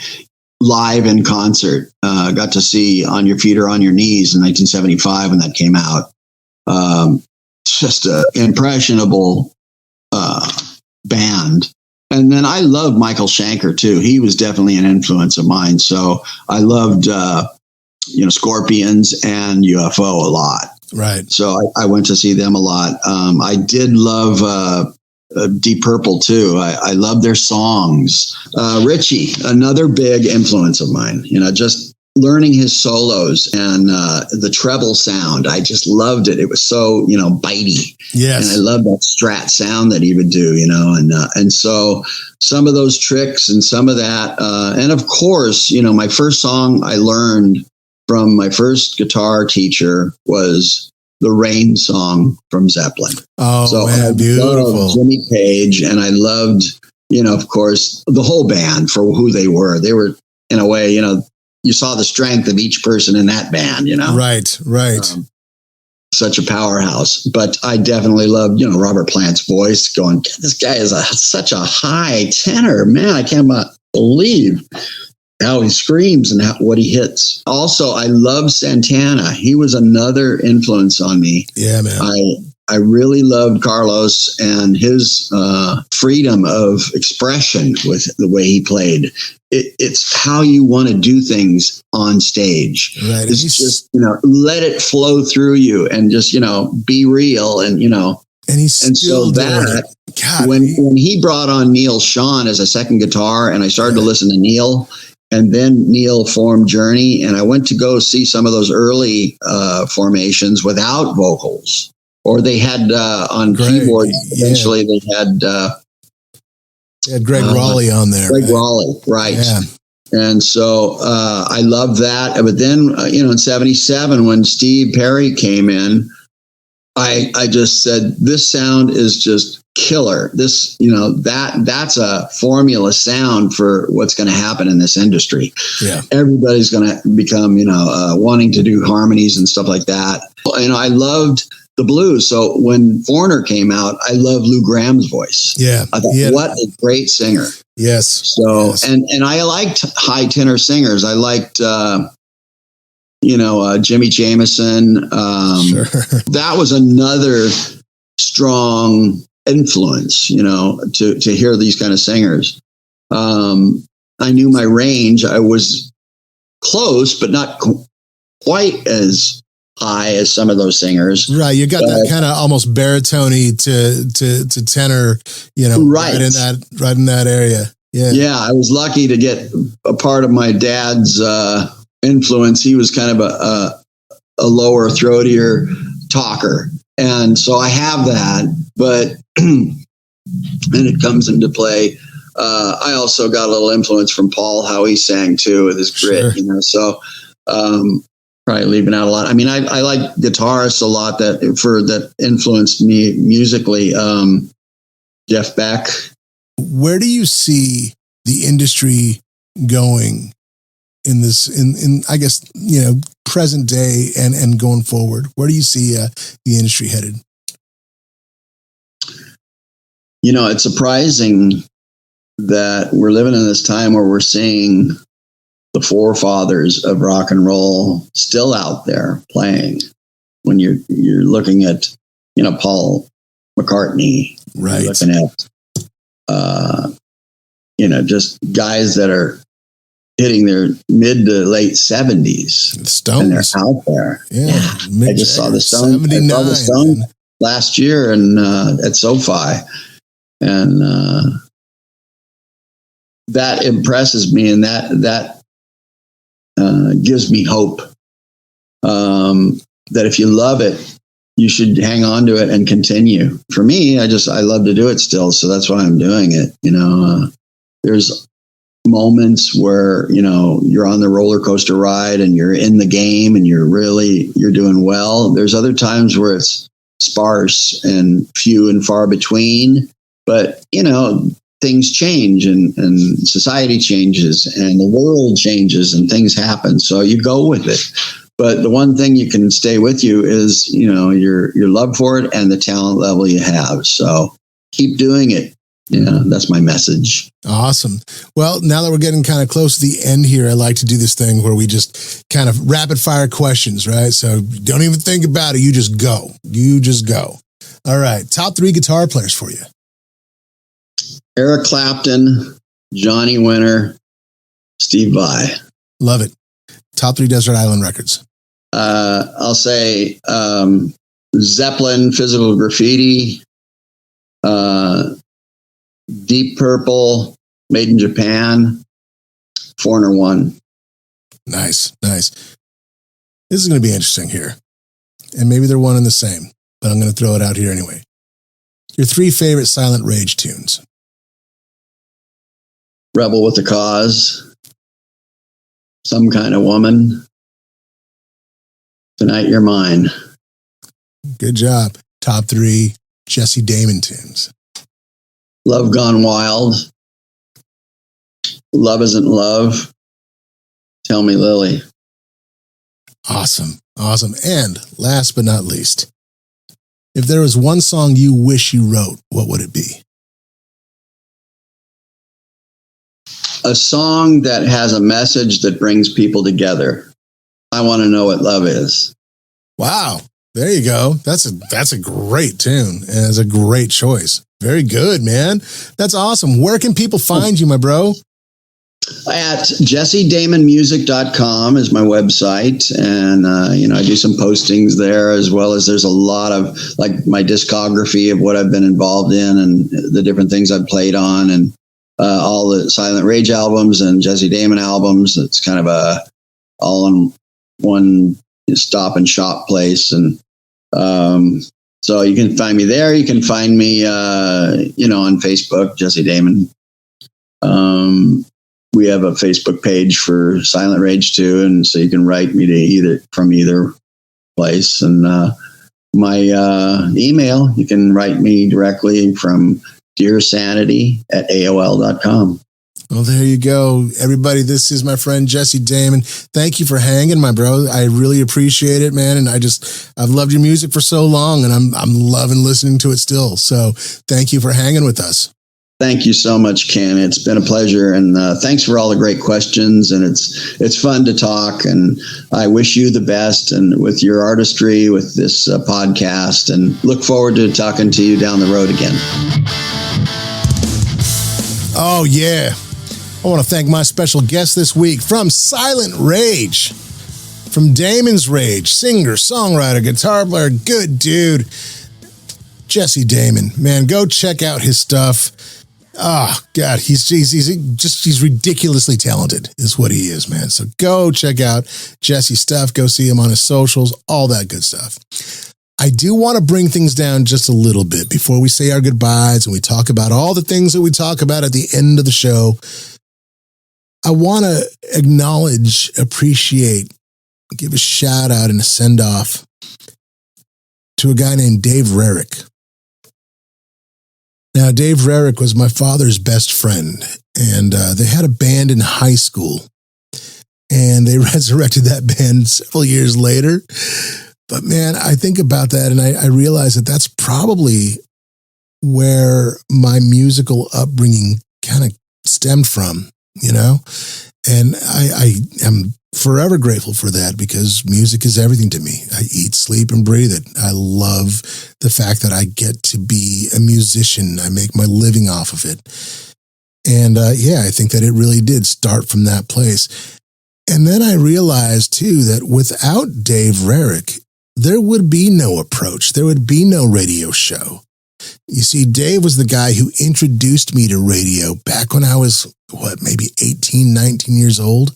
live in concert. Got to see On Your Feet or On Your Knees in 1975 when that came out. Just an impressionable band. And then I loved Michael Schenker too. He was definitely an influence of mine. So I loved, Scorpions and UFO a lot. Right. So I went to see them a lot. I did love Deep Purple too. I love their songs. Richie, another big influence of mine. Just learning his solos and the treble sound. I just loved it. It was so bitey. Yes. And I loved that Strat sound that he would do. And so some of those tricks and some of that, and of course, my first song I learned from my first guitar teacher was the Rain song from Zeppelin. Oh, so man, beautiful. Loved Jimmy Page, and I loved, of course, the whole band for who they were. They were, in a way, you saw the strength of each person in that band, Right. Such a powerhouse. But I definitely loved, Robert Plant's voice going, this guy is such a high tenor. Man, I can't believe how he screams and what he hits. Also, I love Santana. He was another influence on me. Yeah, man. I really loved Carlos and his freedom of expression with the way he played. It's how you want to do things on stage. Right. It's just, let it flow through you and just, be real and, And he's still so that God, when he brought on Neil Schon as a second guitar, and I started to listen to Neil, and then Neil formed Journey, and I went to go see some of those early formations without vocals, or they had on keyboards. Eventually, they had Greg Raleigh on there. Greg Raleigh, right? Yeah. And so I loved that. But then, in '77, when Steve Perry came in, I just said, this sound is just killer. This, that's a formula sound for what's going to happen in this industry. Yeah. Everybody's Everybody's going to become, wanting to do harmonies and stuff like that. I loved the blues. So when Foreigner came out, I loved Lou Graham's voice. Yeah. I thought, what a great singer. Yes. So, yes. and I liked high tenor singers. I liked, Jimmy Jameson. Sure. That was another strong influence, to hear these kind of singers. I knew my range. I was close, but not quite as high as some of those singers. Right. You got that kind of almost baritone to tenor, right in that area. Yeah. Yeah. I was lucky to get a part of my dad's influence. He was kind of a lower, throatier talker. And so I have that, but and it comes into play. I also got a little influence from Paul, how he sang too, with his grit, Sure. So probably leaving out a lot. I mean, I like guitarists a lot that influenced me musically. Jeff Beck. Where do you see the industry going in this, in I guess, present day and going forward? Where do you see the industry headed? It's surprising that we're living in this time where we're seeing the forefathers of rock and roll still out there playing. When you're looking at, Paul McCartney, right? You're looking at, just guys that are hitting their mid to late 70s. The Stones. And they're out there. Yeah. I just saw the Stones. 79. I saw the Stones last year and at SoFi. And that impresses me, and that gives me hope that if you love it, you should hang on to it and continue. For me, I love to do it still, so that's why I'm doing it. There's moments where you're on the roller coaster ride and you're in the game and you're doing well. There's other times where it's sparse and few and far between, but things change and society changes and the world changes and things happen. So you go with it. But the one thing you can stay with you is, your love for it and the talent level you have. So keep doing it. That's my message. Awesome. Well, now that we're getting kind of close to the end here, I like to do this thing where we just kind of rapid fire questions, right? So don't even think about it. You just go. All right. Top 3 guitar players for you. Eric Clapton, Johnny Winter, Steve Vai. Love it. Top 3 Desert Island Records. I'll say Zeppelin, Physical Graffiti, Deep Purple, Made in Japan, Foreigner 1. Nice. This is going to be interesting here. And maybe they're one and the same, but I'm going to throw it out here anyway. Your 3 favorite Silent Rage tunes. Rebel with a Cause, Some Kind of Woman, Tonight You're Mine. Good job. Top 3 Jesse Damon tunes. Love Gone Wild, Love Isn't Love, Tell Me Lily. Awesome. And last but not least, if there was one song you wish you wrote, what would it be? A song that has a message that brings people together. I Want to Know What Love Is. Wow. There you go. That's a great tune, and it's a great choice. Very good, man. That's awesome. Where can people find you, my bro? At jessedamonmusic.com is my website. And, I do some postings there, as well as there's a lot of my discography of what I've been involved in and the different things I've played on, and all the Silent Rage albums and Jesse Damon albums. It's kind of a all in one stop and shop place. And, so you can find me there. You can find me, on Facebook, Jesse Damon. We have a Facebook page for Silent Rage too, and so you can write me to either place. And my email, you can write me directly from dearsanity@aol.com. Well, there you go. Everybody, this is my friend Jesse Damon. Thank you for hanging, my bro. I really appreciate it, man. And I've loved your music for so long, and I'm loving listening to it still. So thank you for hanging with us. Thank you so much, Ken. It's been a pleasure, and thanks for all the great questions. And it's fun to talk, and I wish you the best, and with your artistry, with this podcast, and look forward to talking to you down the road again. Oh, yeah. I want to thank my special guest this week from Silent Rage, from Damons Rage, singer, songwriter, guitar player, good dude, Jesse Damon. Man, go check out his stuff. Oh, God, he's ridiculously talented is what he is, man. So go check out Jesse's stuff. Go see him on his socials, all that good stuff. I do want to bring things down just a little bit before we say our goodbyes and we talk about all the things that we talk about at the end of the show. I want to acknowledge, appreciate, give a shout out and a send off to a guy named Dave Rarick. Now, Dave Rarick was my father's best friend, and they had a band in high school, and they resurrected that band several years later. But man, I think about that, and I realize that that's probably where my musical upbringing kind of stemmed from. You know, and I am forever grateful for that because music is everything to me. I eat, sleep, and breathe it. I love the fact that I get to be a musician. I make my living off of it. And yeah, I think that it really did start from that place. And then I realized too that without Dave Rarick, there would be no approach. There would be no radio show. You see, Dave was the guy who introduced me to radio back when I was, maybe 18, 19 years old?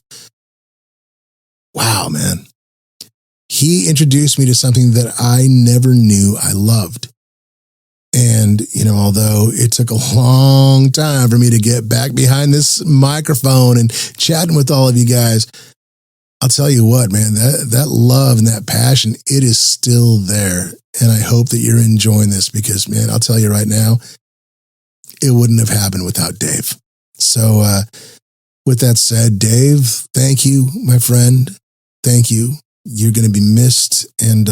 Wow, man. He introduced me to something that I never knew I loved. And, you know, although it took a long time for me to get back behind this microphone and chatting with all of you guys, I'll tell you what, man, that love and that passion, it is still there. And I hope that you're enjoying this because, man, I'll tell you right now, it wouldn't have happened without Dave. So with that said, Dave, thank you, my friend. Thank you. You're going to be missed. And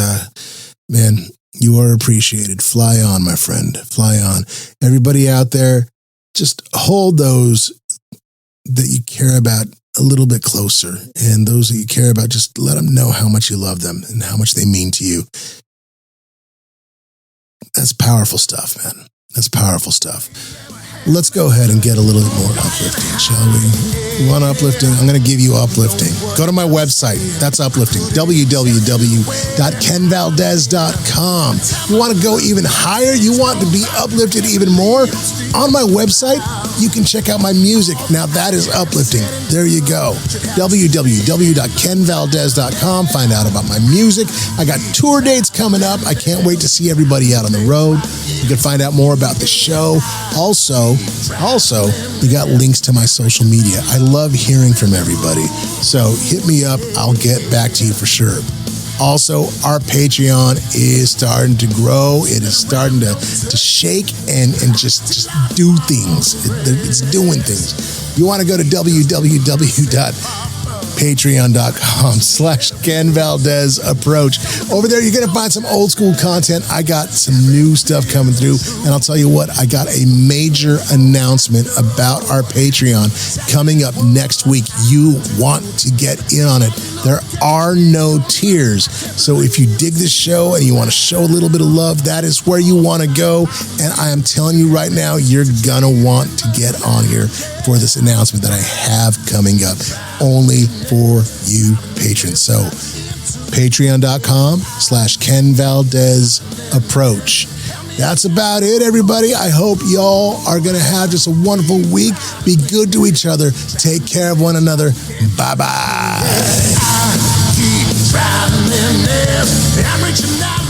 man, you are appreciated. Fly on, my friend. Fly on. Everybody out there, just hold those that you care about a little bit closer. And those that you care about, just let them know how much you love them and how much they mean to you. That's powerful stuff, man. That's powerful stuff. Let's go ahead and get a little bit more uplifting, shall we? You want uplifting? I'm going to give you uplifting. Go to my website. That's uplifting. www.kenvaldez.com. You want to go even higher? You want to be uplifted even more? On my website, you can check out my music. Now that is uplifting. There you go. www.kenvaldez.com. Find out about my music. I got tour dates coming up. I can't wait to see everybody out on the road. You can find out more about the show. Also, we got links to my social media. I love hearing from everybody. So hit me up. I'll get back to you for sure. Also, our Patreon is starting to grow. It is starting to shake and just do things. It's doing things. You want to go to www.patreon.com/Ken Valdez Approach. Over there, you're going to find some old school content. I got some new stuff coming through. And I'll tell you what, I got a major announcement about our Patreon coming up next week. You want to get in on it. There are no tiers. So if you dig this show and you want to show a little bit of love, that is where you want to go. And I am telling you right now, you're going to want to get on here for this announcement that I have coming up only for you patrons. So patreon.com/Ken Valdez Approach. That's about it, everybody. I hope y'all are going to have just a wonderful week. Be good to each other. Take care of one another. Bye-bye. I keep traveling there. I'm reaching out.